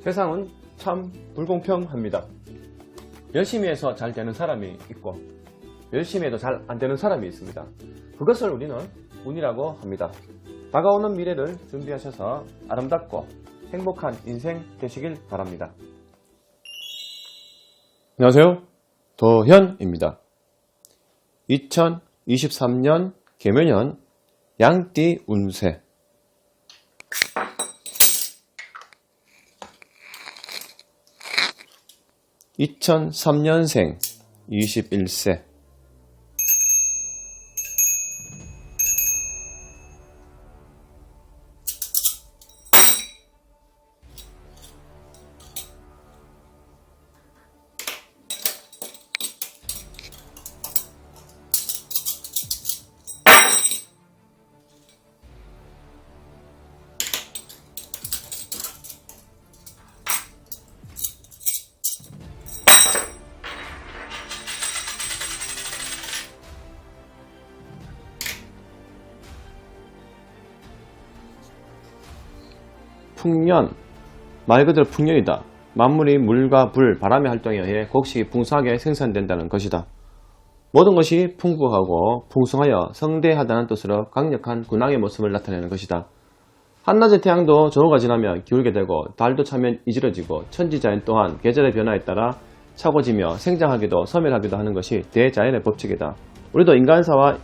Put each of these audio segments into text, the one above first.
세상은 참 불공평합니다. 열심히 해서 잘 되는 사람이 있고 열심히 해도 잘 안 되는 사람이 있습니다. 그것을 우리는 운이라고 합니다. 다가오는 미래를 준비하셔서 아름답고 행복한 인생 되시길 바랍니다. 안녕하세요. 도현입니다. 2023년 개묘년 양띠 운세 2003년생 21세 풍년, 말 그대로 풍년이다. 만물이 물과 불, 바람의 활동에 의해 곡식이 풍성하게 생산된다는 것이다. 모든 것이 풍부하고 풍성하여 성대하다는 뜻으로 강력한 군왕의 모습을 나타내는 것이다. 한낮의 태양도 저우가 지나면 기울게 되고 달도 차면 이질어지고 천지자연 또한 계절의 변화에 따라 차고지며 생장하기도 소멸하기도 하는 것이 대자연의 법칙이다. 우리도 인간사와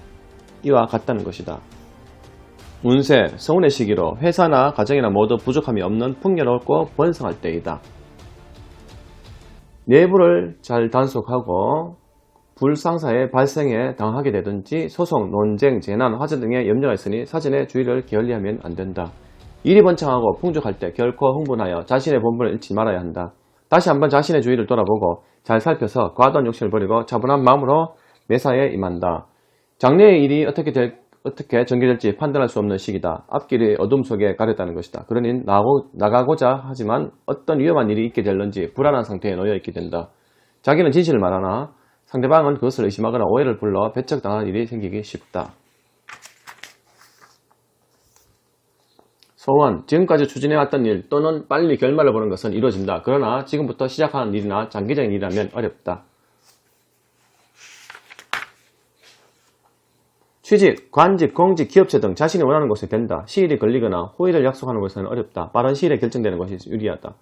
이와 같다는 것이다. 운세, 성운의 시기로 회사나 가정이나 모두 부족함이 없는 풍요롭고 번성할 때이다. 내부를 잘 단속하고 불상사의 발생에 당하게 되든지 소송, 논쟁, 재난, 화재 등의 염려가 있으니 사전에 주의를 게을리하면 안 된다. 일이 번창하고 풍족할 때 결코 흥분하여 자신의 본분을 잃지 말아야 한다. 다시 한번 자신의 주의를 돌아보고 잘 살펴서 과도한 욕심을 버리고 차분한 마음으로 매사에 임한다. 장래의 일이 어떻게 전개될지 판단할 수 없는 시기다. 앞길이 어둠 속에 가렸다는 것이다. 그러니 나가고자 하지만 어떤 위험한 일이 있게 될런지 불안한 상태에 놓여 있게 된다. 자기는 진실을 말하나 상대방은 그것을 의심하거나 오해를 불러 배척당하는 일이 생기기 쉽다. 소원, 지금까지 추진해왔던 일 또는 빨리 결말을 보는 것은 이루어진다. 그러나 지금부터 시작하는 일이나 장기적인 일이라면 어렵다. 취직, 관직, 공직, 기업체 등 자신이 원하는 곳에 된다. 시일이 걸리거나 호의를 약속하는 것은 어렵다. 빠른 시일에 결정되는 것이 유리하다.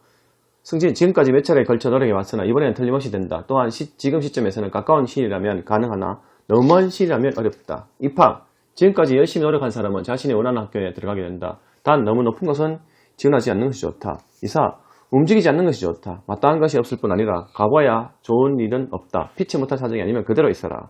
승진, 지금까지 몇 차례에 걸쳐 노력해왔으나 이번에는 틀림없이 된다. 또한 지금 시점에서는 가까운 시일이라면 가능하나 너무 먼 시일이라면 어렵다. 입학, 지금까지 열심히 노력한 사람은 자신이 원하는 학교에 들어가게 된다. 단 너무 높은 것은 지원하지 않는 것이 좋다. 이사, 움직이지 않는 것이 좋다. 마땅한 것이 없을 뿐 아니라 가봐야 좋은 일은 없다. 피치 못할 사정이 아니면 그대로 있어라.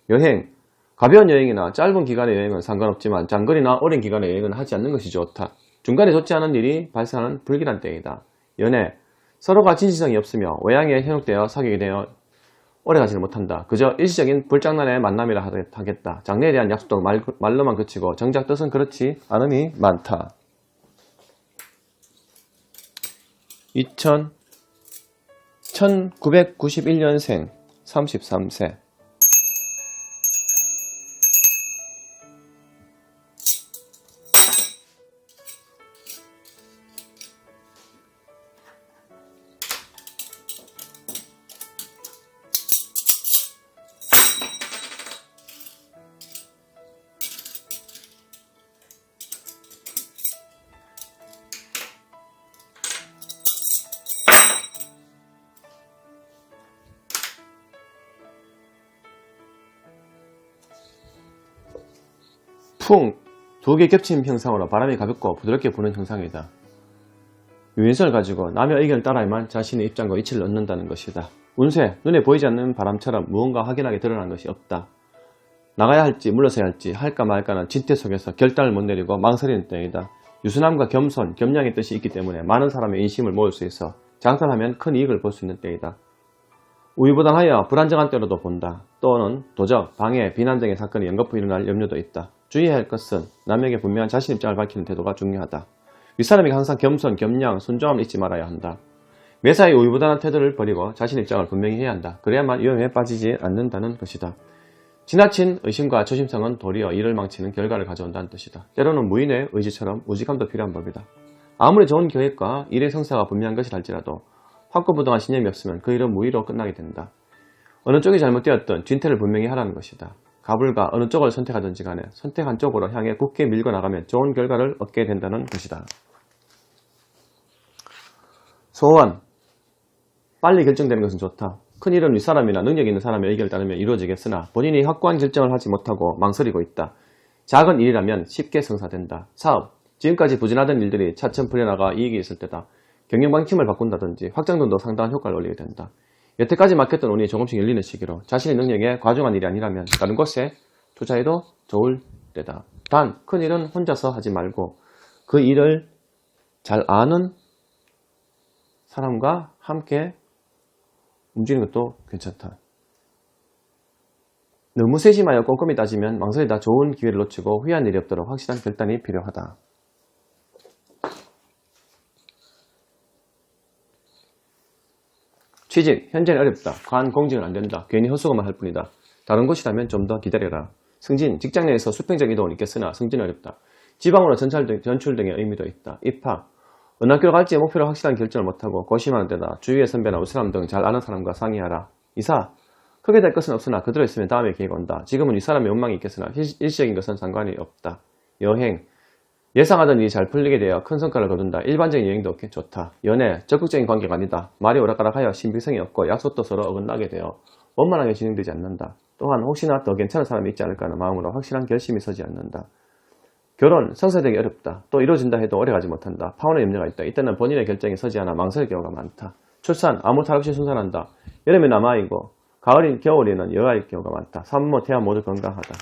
여행, 가벼운 여행이나 짧은 기간의 여행은 상관없지만 장거리나 오랜 기간의 여행은 하지 않는 것이 좋다. 중간에 좋지 않은 일이 발생하는 불길한 때이다. 연애, 서로가 진실성이 없으며 외양에 현혹되어 사귀게 되어 오래가지는 못한다. 그저 일시적인 불장난의 만남이라 하겠다. 장래에 대한 약속도 말로만 그치고 정작 뜻은 그렇지 않음이 많다. 1991년생 33세 풍, 두 개 겹친 형상으로 바람이 가볍고 부드럽게 부는 형상이다. 유인성을 가지고 남의 의견을 따라야만 자신의 입장과 이치를 얻는다는 것이다. 운세, 눈에 보이지 않는 바람처럼 무언가 확연하게 드러난 것이 없다. 나가야 할지 물러서야 할지 할까 말까는 진퇴 속에서 결단을 못 내리고 망설이는 때이다. 유순함과 겸손, 겸양의 뜻이 있기 때문에 많은 사람의 인심을 모을 수 있어 장탄하면 큰 이익을 볼 수 있는 때이다. 우유부단하여 불안정한 때로도 본다. 또는 도적, 방해, 비난 등의 사건이 연거푸 일어날 염려도 있다. 주의해야 할 것은 남에게 분명한 자신 입장을 밝히는 태도가 중요하다. 윗사람에게 항상 겸손, 겸양, 순종함을 잊지 말아야 한다. 매사에 우유부단한 태도를 버리고 자신 입장을 분명히 해야 한다. 그래야만 위험에 빠지지 않는다는 것이다. 지나친 의심과 조심성은 도리어 일을 망치는 결과를 가져온다는 뜻이다. 때로는 무인의 의지처럼 우직함도 필요한 법이다. 아무리 좋은 계획과 일의 성사가 분명한 것이라 할지라도 확고부동한 신념이 없으면 그 일은 무의로 끝나게 된다. 어느 쪽이 잘못되었든 진퇴를 분명히 하라는 것이다. 가불과 어느 쪽을 선택하든지 간에 선택한 쪽으로 향해 굳게 밀고 나가면 좋은 결과를 얻게 된다는 것이다. 소원. 빨리 결정되는 것은 좋다. 큰일은 윗사람이나 능력 있는 사람의 의견을 따르면 이루어지겠으나 본인이 확고한 결정을 하지 못하고 망설이고 있다. 작은 일이라면 쉽게 성사된다. 사업. 지금까지 부진하던 일들이 차츰 풀려나가 이익이 있을 때다. 경영 방침을 바꾼다든지 확장돈도 상당한 효과를 올리게 된다. 여태까지 막혔던 운이 조금씩 열리는 시기로 자신의 능력에 과중한 일이 아니라면 다른 곳에 투자해도 좋을 때다. 단, 큰일은 혼자서 하지 말고 그 일을 잘 아는 사람과 함께 움직이는 것도 괜찮다. 너무 세심하여 꼼꼼히 따지면 망설이다 좋은 기회를 놓치고 후회한 일이 없도록 확실한 결단이 필요하다. 취직, 현재는 어렵다. 과한 공직은 안된다. 괜히 헛수고만 할 뿐이다. 다른 곳이라면 좀 더 기다려라. 승진, 직장 내에서 수평적 이동은 있겠으나 승진은 어렵다. 지방으로 전출 등의 의미도 있다. 입학, 어느 학교로 갈지의 목표를 확실한 결정을 못하고 고심하는 데다 주위의 선배나 윗사람 등 잘 아는 사람과 상의하라. 이사, 크게 될 것은 없으나 그대로 있으면 다음에 기회가 온다. 지금은 윗사람의 욕망이 있겠으나 일시적인 것은 상관이 없다. 여행, 예상하던 일이 잘 풀리게 되어 큰 성과를 거둔다. 일반적인 여행도 좋다. 연애, 적극적인 관계가 아니다. 말이 오락가락하여 신빙성이 없고 약속도 서로 어긋나게 되어 원만하게 진행되지 않는다. 또한 혹시나 더 괜찮은 사람이 있지 않을까 하는 마음으로 확실한 결심이 서지 않는다. 결혼, 성사되기 어렵다. 또 이루어진다 해도 오래가지 못한다. 파혼의 염려가 있다. 이때는 본인의 결정이 서지 않아 망설일 경우가 많다. 출산, 아무 탈 없이 순산한다. 여름에 남아이고 가을인 겨울에는 여아일 경우가 많다. 산모, 태아 모두 건강하다.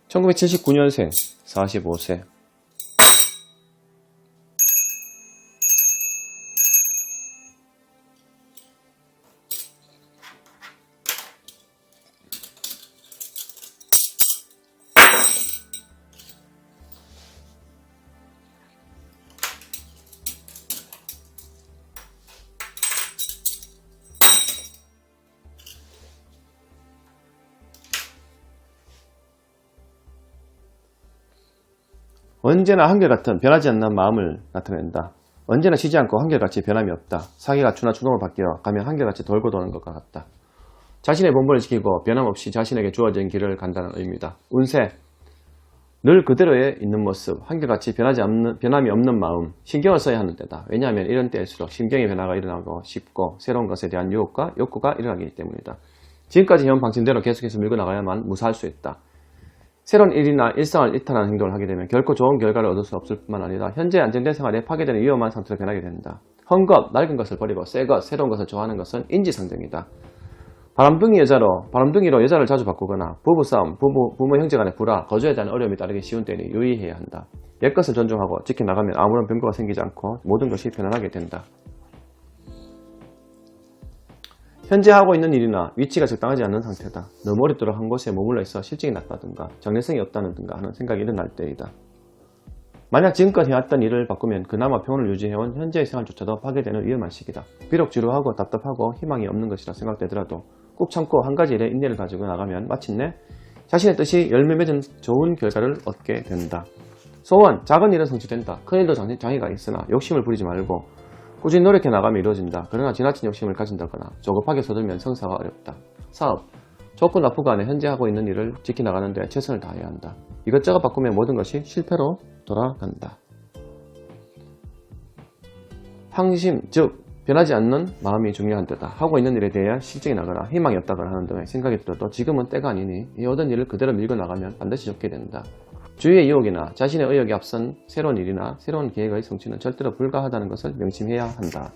(1979년생) 45세. 언제나 한결같은 변하지 않는 마음을 나타낸다. 언제나 쉬지 않고 한결같이 변함이 없다. 사기가 추나 추동을 바뀌어 가면 한결같이 돌고 도는 것과 같다. 자신의 본분을 지키고 변함없이 자신에게 주어진 길을 간다는 의미다. 운세, 늘 그대로의 있는 모습, 한결같이 변함이 없는 마음, 신경을 써야 하는 때다. 왜냐하면 이런 때일수록 심경의 변화가 일어나고 쉽고 새로운 것에 대한 유혹과 욕구가 일어나기 때문이다. 지금까지 해온 방침대로 계속해서 밀고 나가야만 무사할 수 있다. 새로운 일이나 일상을 이탈하는 행동을 하게 되면 결코 좋은 결과를 얻을 수 없을 뿐만 아니라 현재 안정된 생활에 파괴되는 위험한 상태로 변하게 된다. 헝겊, 낡은 것을 버리고 새 것, 새로운 것을 좋아하는 것은 인지상정이다. 바람둥이로 여자를 자주 바꾸거나 부부싸움, 부모 형제간의 불화, 거주에 대한 어려움이 따르기 쉬운 때니 유의해야 한다. 옛것을 존중하고 지켜나가면 아무런 변고가 생기지 않고 모든 것이 편안하게 된다. 현재 하고 있는 일이나 위치가 적당하지 않는 상태다. 너무 오랫도록 한 곳에 머물러 있어 실적이 낮다든가 정체성이 없다든가 하는 생각이 일어날 때이다. 만약 지금껏 해왔던 일을 바꾸면 그나마 평온을 유지해온 현재의 생활조차도 파괴되는 위험한 시기다. 비록 지루하고 답답하고 희망이 없는 것이라 생각되더라도 꾹 참고 한 가지 일에 인내를 가지고 나가면 마침내 자신의 뜻이 열매 맺은 좋은 결과를 얻게 된다. 소원, 작은 일은 성취된다. 큰 일도 장애가 있으나 욕심을 부리지 말고 꾸준히 노력해 나가면 이루어진다. 그러나 지나친 욕심을 가진다거나 조급하게 서둘면 성사가 어렵다. 사업, 좋고 나쁘고 간에 현재 하고 있는 일을 지켜나가는 데 최선을 다해야 한다. 이것저것 바꾸면 모든 것이 실패로 돌아간다. 항심, 즉 변하지 않는 마음이 중요한 때다. 하고 있는 일에 대해 실증이 나거나 희망이 없다거나 하는 등의 생각이 들어도 지금은 때가 아니니 이 오던 일을 그대로 밀고 나가면 반드시 좋게 된다. 주위의 유혹이나 자신의 의욕에 앞선 새로운 일이나 새로운 계획의 성취는 절대로 불가하다는 것을 명심해야 한다.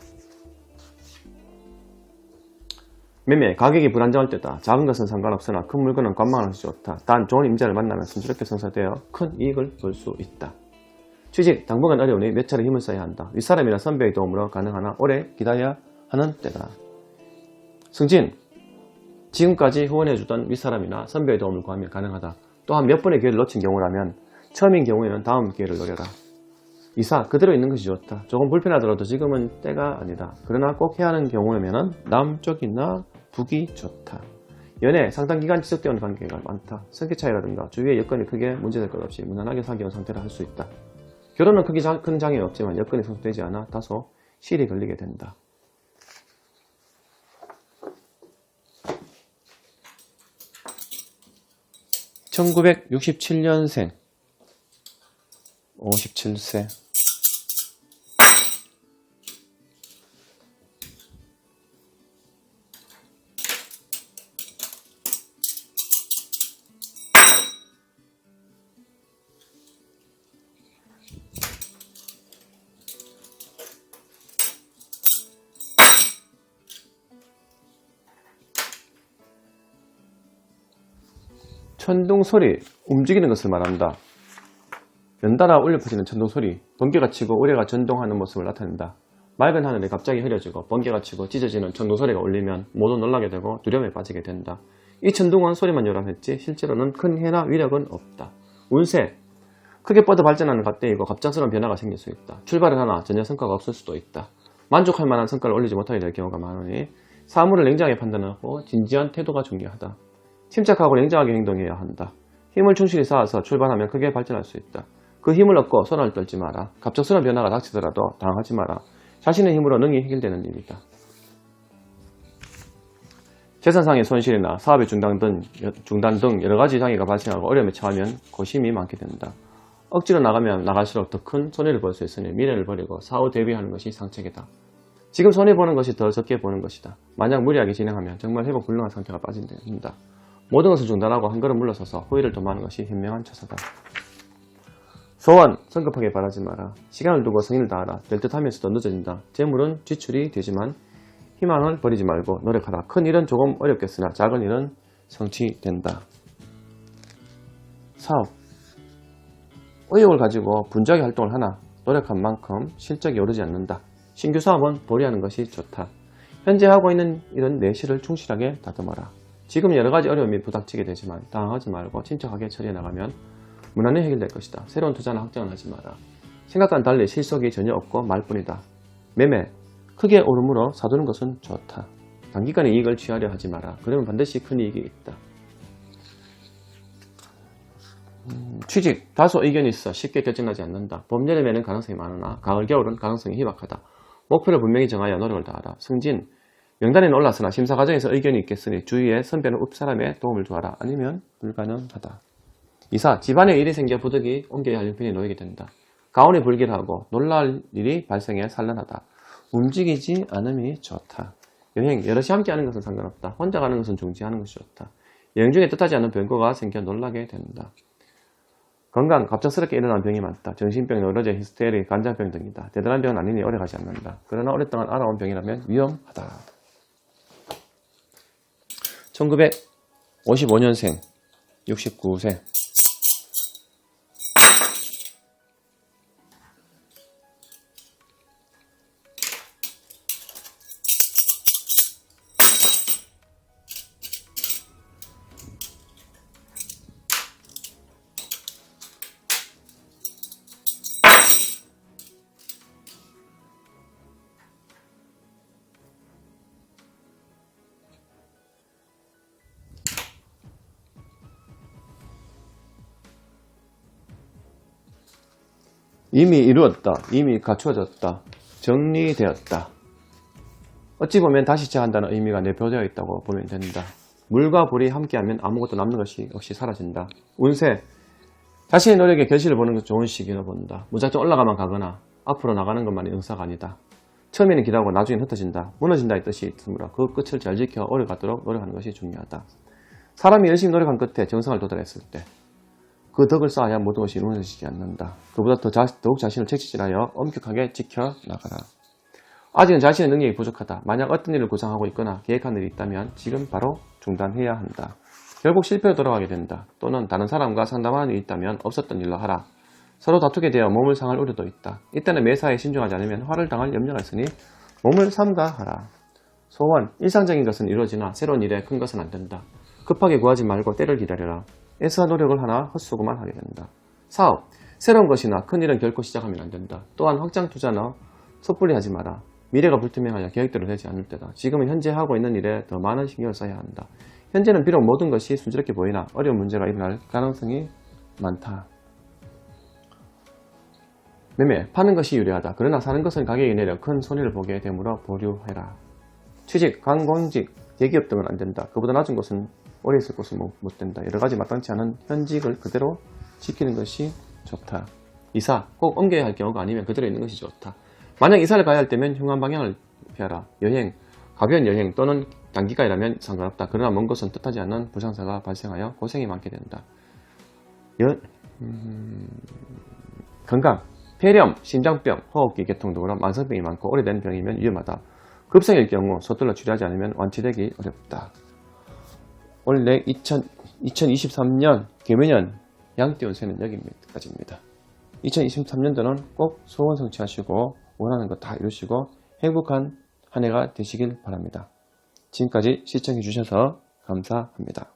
매매, 가격이 불안정할 때다. 작은 것은 상관없으나 큰 물건은 관망하는 것이 좋다. 단 좋은 임자를 만나면 순조롭게 성사되어 큰 이익을 볼 수 있다. 취직, 당분간 어려우니 몇 차례 힘을 써야 한다. 윗사람이나 선배의 도움으로 가능하나 오래 기다려야 하는 때다. 승진, 지금까지 후원해주던 윗사람이나 선배의 도움을 구하면 가능하다. 또한 몇 번의 기회를 놓친 경우라면 처음인 경우에는 다음 기회를 노려라. 이사, 그대로 있는 것이 좋다. 조금 불편하더라도 지금은 때가 아니다. 그러나 꼭 해야 하는 경우에는 남쪽이나 북이 좋다. 연애, 상당 기간 지속되는 관계가 많다. 성격 차이라든가 주위의 여건이 크게 문제될 것 없이 무난하게 사귀어온 상태를 할 수 있다. 결혼은 크게 큰 장애는 없지만 여건이 성숙되지 않아 다소 시일이 걸리게 된다. (1967년생) 57세. 천둥소리, 움직이는 것을 말한다. 연달아 울려 퍼지는 천둥소리, 번개가 치고 우레가 전동하는 모습을 나타낸다. 맑은 하늘이 갑자기 흐려지고 번개가 치고 찢어지는 천둥소리가 울리면 모두 놀라게 되고 두려움에 빠지게 된다. 이 천둥은 소리만 요란했지 실제로는 큰 해나 위력은 없다. 운세, 크게 뻗어 발전하는 갓대이고 갑작스러운 변화가 생길 수 있다. 출발을 하나 전혀 성과가 없을 수도 있다. 만족할 만한 성과를 올리지 못하게 될 경우가 많으니 사물을 냉정하게 판단하고 진지한 태도가 중요하다. 침착하고 냉정하게 행동해야 한다. 힘을 충실히 쌓아서 출발하면 크게 발전할 수 있다. 그 힘을 얻고 손을 떨지 마라. 갑작스러운 변화가 닥치더라도 당하지 마라. 자신의 힘으로 능히 해결되는 일이다. 재산상의 손실이나 사업의 중단 등 여러 가지 장애가 발생하고 어려움에 처하면 고심이 많게 된다. 억지로 나가면 나갈수록 더 큰 손해를 볼 수 있으니 미래를 버리고 사후 대비하는 것이 상책이다. 지금 손해보는 것이 더 적게 보는 것이다. 만약 무리하게 진행하면 정말 회복 불능한 상태가 빠진다. 모든 것을 중단하고 한 걸음 물러서서 후회를 도모하는 것이 현명한 처사다. 소원, 성급하게 바라지 마라. 시간을 두고 성의를 다하라. 될 듯하면서도 늦어진다. 재물은 지출이 되지만 희망을 버리지 말고 노력하라. 큰 일은 조금 어렵겠으나 작은 일은 성취된다. 사업, 의욕을 가지고 분주하게 활동을 하나 노력한 만큼 실적이 오르지 않는다. 신규 사업은 보류하는 것이 좋다. 현재 하고 있는 일은 내실을 충실하게 다듬어라. 지금 여러가지 어려움이 부닥치게 되지만 당황하지 말고 침착하게 처리해 나가면 무난히 해결될 것이다. 새로운 투자는 확정을 하지 마라. 생각과는 달리 실속이 전혀 없고 말뿐이다. 매매, 크게 오름으로 사두는 것은 좋다. 단기간에 이익을 취하려 하지 마라. 그러면 반드시 큰 이익이 있다. 취직, 다소 의견이 있어 쉽게 결정나지 않는다. 봄, 여름에는 가능성이 많으나 가을, 겨울은 가능성이 희박하다. 목표를 분명히 정하여 노력을 다하라. 승진, 명단에는 올랐으나 심사 과정에서 의견이 있겠으니 주위에 선배는 읍사람의 도움을 구하라. 아니면 불가능하다. 이사, 집안에 일이 생겨 부득이 옮겨야 할 형편이 놓이게 된다. 가온이 불길하고 놀랄 일이 발생해 산란하다. 움직이지 않음이 좋다. 여행, 여럿이 함께 하는 것은 상관없다. 혼자 가는 것은 중지하는 것이 좋다. 여행 중에 뜻하지 않은 변고가 생겨 놀라게 된다. 건강, 갑작스럽게 일어난 병이 많다. 정신병, 노로제, 히스테리, 간장병 등이다. 대단한 병은 아니니 오래가지 않는다. 그러나 오랫동안 알아온 병이라면 위험하다. 1955년생 69세. 이미 이루었다. 이미 갖추어졌다. 정리되었다. 어찌 보면 다시 시작한다는 의미가 내포되어 있다고 보면 된다. 물과 불이 함께하면 아무것도 남는 것이 없이 사라진다. 운세, 자신의 노력에 결실을 보는 것 좋은 시기로 본다. 무작정 올라가만 가거나 앞으로 나가는 것만이 응사가 아니다. 처음에는 기다고 나중엔 흩어진다. 무너진다의 뜻이 있으므로 그 끝을 잘 지켜 오래가도록 노력하는 것이 중요하다. 사람이 열심히 노력한 끝에 정성을 도달했을 때 그 덕을 쌓아야 모든 것이 무너지지 않는다. 그보다 더욱 자신을 책임지하여 엄격하게 지켜나가라. 아직은 자신의 능력이 부족하다. 만약 어떤 일을 구상하고 있거나 계획한 일이 있다면 지금 바로 중단해야 한다. 결국 실패로 돌아가게 된다. 또는 다른 사람과 상담하는 일이 있다면 없었던 일로 하라. 서로 다투게 되어 몸을 상할 우려도 있다. 이때는 매사에 신중하지 않으면 화를 당할 염려가 있으니 몸을 삼가하라. 소원, 일상적인 것은 이루어지나 새로운 일에 큰 것은 안 된다. 급하게 구하지 말고 때를 기다려라. 애써 노력을 하나 헛수고만 하게 된다. 사업, 새로운 것이나 큰 일은 결코 시작하면 안 된다. 또한 확장 투자나 섣불리 하지 마라. 미래가 불투명하여 계획대로 되지 않을 때다. 지금은 현재 하고 있는 일에 더 많은 신경을 써야 한다. 현재는 비록 모든 것이 순조롭게 보이나 어려운 문제가 일어날 가능성이 많다. 매매, 파는 것이 유리하다. 그러나 사는 것은 가격이 내려 큰 손해를 보게 되므로 보류해라. 취직, 관공직, 대기업 등은 안 된다. 그보다 낮은 곳은 오래 있을 곳은 못 된다. 여러 가지 마땅치 않은 현직을 그대로 지키는 것이 좋다. 이사, 꼭 옮겨야 할 경우가 아니면 그대로 있는 것이 좋다. 만약 이사를 가야 할 때면 흉한 방향을 피하라. 여행, 가벼운 여행 또는 단기간이라면 상관없다. 그러나 먼 곳은 뜻하지 않은 불상사가 발생하여 고생이 많게 된다. 건강, 폐렴, 심장병, 호흡기 계통 등으로 만성병이 많고 오래된 병이면 위험하다. 급성일 경우 서둘러 치료하지 않으면 완치되기 어렵다. 원래 2023년 개묘년 양띠 운세는 여기까지입니다. 2023년도는 꼭 소원 성취하시고 원하는 거 다 이루시고 행복한 한 해가 되시길 바랍니다. 지금까지 시청해 주셔서 감사합니다.